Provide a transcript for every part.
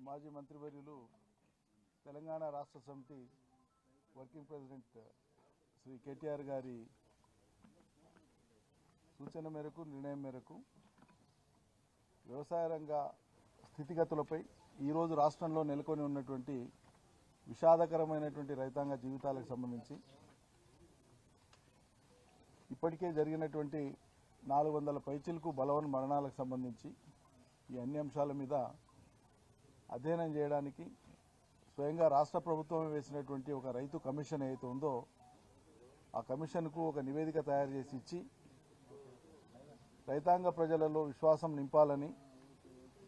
మాజీ మంత్రివర్యులు తెలంగాణ రాష్ట్ర సమితి వర్కింగ్ ప్రెసిడెంట్ శ్రీ కేటీఆర్ గారి సూచన మేరకు నిర్ణయం మేరకు వ్యవసాయ రంగ స్థితిగతులపై ఈరోజు రాష్ట్రంలో నెలకొని ఉన్నటువంటి విషాదకరమైనటువంటి రైతాంగ జీవితాలకు సంబంధించి ఇప్పటికే జరిగినటువంటి 400 పైచిలకు బలవన్ మరణాలకు సంబంధించి ఈ అన్ని అంశాల మీద అధ్యయనం చేయడానికి స్వయంగా రాష్ట్ర ప్రభుత్వమే వేసినటువంటి ఒక రైతు కమిషన్ ఏదైతే ఉందో ఆ కమిషన్కు ఒక నివేదిక తయారు చేసి ఇచ్చి రైతాంగ ప్రజలలో విశ్వాసం నింపాలని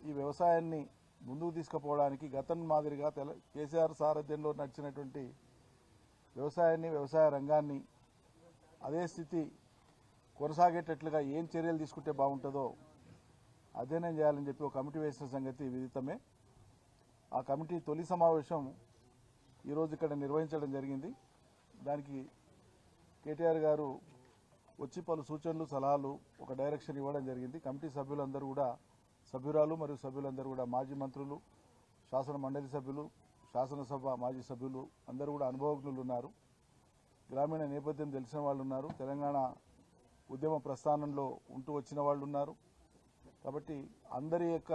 ఈ వ్యవసాయాన్ని ముందుకు తీసుకుపోవడానికి గతం మాదిరిగా కేసీఆర్ సారథ్యంలో నడిచినటువంటి వ్యవసాయాన్ని వ్యవసాయ రంగాన్ని అదే స్థితి కొనసాగేటట్లుగా ఏం చర్యలు తీసుకుంటే బాగుంటుందో అధ్యయనం చేయాలని చెప్పి ఒక కమిటీ వేసిన సంగతి విదితమే. ఆ కమిటీ తొలి సమావేశం ఈరోజు ఇక్కడ నిర్వహించడం జరిగింది. దానికి కేటీఆర్ గారు వచ్చి పలు సూచనలు సలహాలు ఒక డైరెక్షన్ ఇవ్వడం జరిగింది. కమిటీ సభ్యులందరూ కూడా సభ్యురాలు మరియు సభ్యులందరూ కూడా మాజీ మంత్రులు, శాసన మండలి సభ్యులు, శాసనసభ మాజీ సభ్యులు అందరూ కూడా అనుభవజ్ఞులు ఉన్నారు. గ్రామీణ నేపథ్యం తెలిసిన వాళ్ళు ఉన్నారు. తెలంగాణ ఉద్యమ ప్రస్థానంలో ఉంటూ వచ్చిన వాళ్ళు ఉన్నారు. కాబట్టి అందరి యొక్క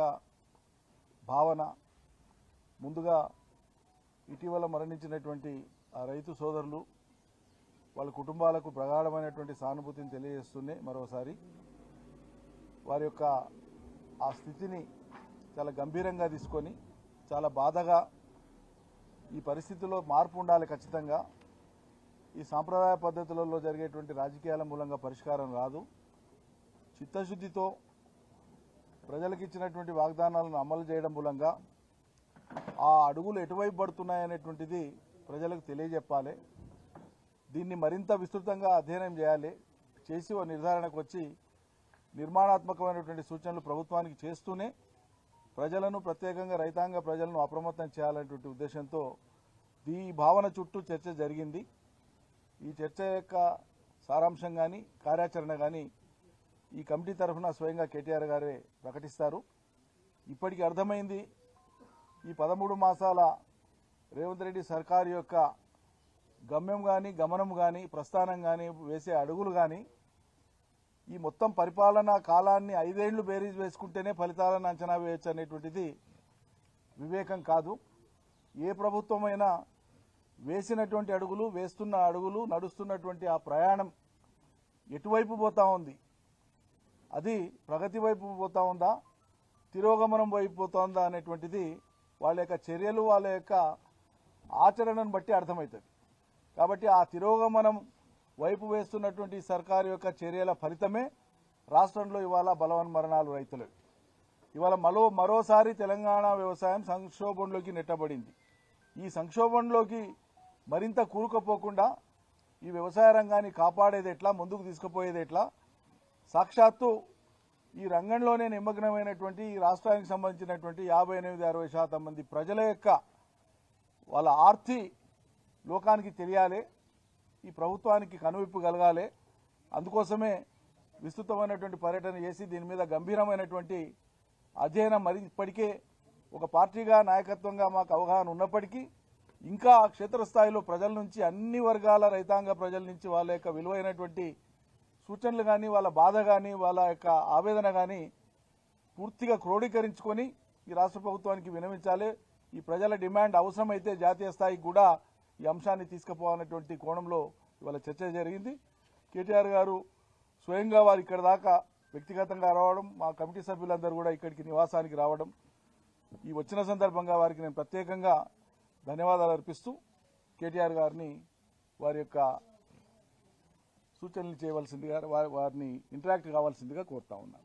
భావన ముందుగా ఇటీవల మరణించినటువంటి ఆ రైతు సోదరులు వాళ్ళ కుటుంబాలకు ప్రగాఢమైనటువంటి సానుభూతిని తెలియజేస్తూనే మరోసారి వారి యొక్క ఆ స్థితిని చాలా గంభీరంగా తీసుకొని చాలా బాధగా ఈ పరిస్థితిలో మార్పు ఉండాలి, ఖచ్చితంగా ఈ సాంప్రదాయ పద్ధతులలో జరిగేటువంటి రాజకీయాల మూలంగా పరిష్కారం రాదు. చిత్తశుద్ధితో ప్రజలకు ఇచ్చినటువంటి వాగ్దానాలను అమలు చేయడం మూలంగా ఆ అడుగులు ఎటువైపు పడుతున్నాయనేటువంటిది ప్రజలకు తెలియజెప్పాలి. దీన్ని మరింత విస్తృతంగా అధ్యయనం చేయాలి. చేసి ఓ నిర్ధారణకు వచ్చి నిర్మాణాత్మకమైనటువంటి సూచనలు ప్రభుత్వానికి చేస్తూనే ప్రజలను, ప్రత్యేకంగా రైతాంగ ప్రజలను అప్రమత్తం చేయాలనేటువంటి ఉద్దేశంతో ఈ భావన చుట్టూ చర్చ జరిగింది. ఈ చర్చ యొక్క సారాంశం కానీ కార్యాచరణ కానీ ఈ కమిటీ తరఫున స్వయంగా కేటీఆర్ గారే ప్రకటిస్తారు. ఇప్పటికి అర్థమైంది, ఈ 13 మాసాల రేవంత్ రెడ్డి సర్కారు యొక్క గమ్యం కానీ, గమనం కానీ, ప్రస్థానం కానీ, వేసే అడుగులు కానీ ఈ మొత్తం పరిపాలనా కాలాన్ని 5 ఏళ్లు బేరీజ్ వేసుకుంటేనే ఫలితాలను అంచనా వేయచ్చు అనేటువంటిది వివేకం కాదు. ఏ ప్రభుత్వమైనా వేసినటువంటి అడుగులు, వేస్తున్న అడుగులు, నడుస్తున్నటువంటి ఆ ప్రయాణం ఎటువైపు పోతా ఉంది, అది ప్రగతి వైపు పోతా ఉందా, తిరోగమనం వైపు పోతుందా అనేటువంటిది వాళ్ళ యొక్క చర్యలు, వాళ్ళ యొక్క ఆచరణను బట్టి అర్థమవుతుంది. కాబట్టి ఆ తిరోగమనం వైపు వేస్తున్నటువంటి సర్కారు యొక్క చర్యల ఫలితమే రాష్ట్రంలో ఇవాళ బలవన్ మరణాలు రైతులు. ఇవాళ మరోసారి తెలంగాణ వ్యవసాయం సంక్షోభంలోకి నెట్టబడింది. ఈ సంక్షోభంలోకి మరింత కూరుకుపోకుండా ఈ వ్యవసాయ రంగాన్ని కాపాడేది ఎట్లా, ముందుకు తీసుకుపోయేది ఎట్లా, సాక్షాత్తు ఈ రంగంలోనే నిమగ్నమైనటువంటి ఈ రాష్ట్రానికి సంబంధించినటువంటి 58-60% మంది ప్రజల యొక్క వాళ్ళ ఆర్తి లోకానికి తెలియాలి, ఈ ప్రభుత్వానికి కనువిప్పు కలగాలి. అందుకోసమే విస్తృతమైనటువంటి పర్యటన చేసి దీని మీద గంభీరమైనటువంటి అధ్యయనం మరి ఇప్పటికే ఒక పార్టీగా నాయకత్వంగా మాకు అవగాహన ఉన్నప్పటికీ ఇంకా క్షేత్రస్థాయిలో ప్రజల నుంచి, అన్ని వర్గాల రైతాంగ ప్రజల నుంచి వాళ్ళ యొక్క విలువైనటువంటి సూచనలు కానీ, వాళ్ళ బాధ కానీ, వాళ్ళ యొక్క ఆవేదన కానీ పూర్తిగా క్రోడీకరించుకొని ఈ రాష్ట్ర ప్రభుత్వానికి విన్నవించాలి. ఈ ప్రజల డిమాండ్ అవసరమైతే జాతీయ స్థాయికి కూడా ఈ అంశాన్ని తీసుకుపోవాలనేటువంటి కోణంలో ఇవాళ చర్చ జరిగింది. కేటీఆర్ గారు స్వయంగా వారు ఇక్కడ దాకా వ్యక్తిగతంగా రావడం, మా కమిటీ సభ్యులందరూ కూడా ఇక్కడికి నివాసానికి రావడం, ఈ వచ్చిన సందర్భంగా వారికి నేను ప్రత్యేకంగా ధన్యవాదాలు అర్పిస్తూ కేటీఆర్ గారిని వారి యొక్క సూచనలు చేయవలసిందిగా, వారిని ఇంటరాక్ట్ కావాల్సిందిగా కోరుతా ఉన్నాను.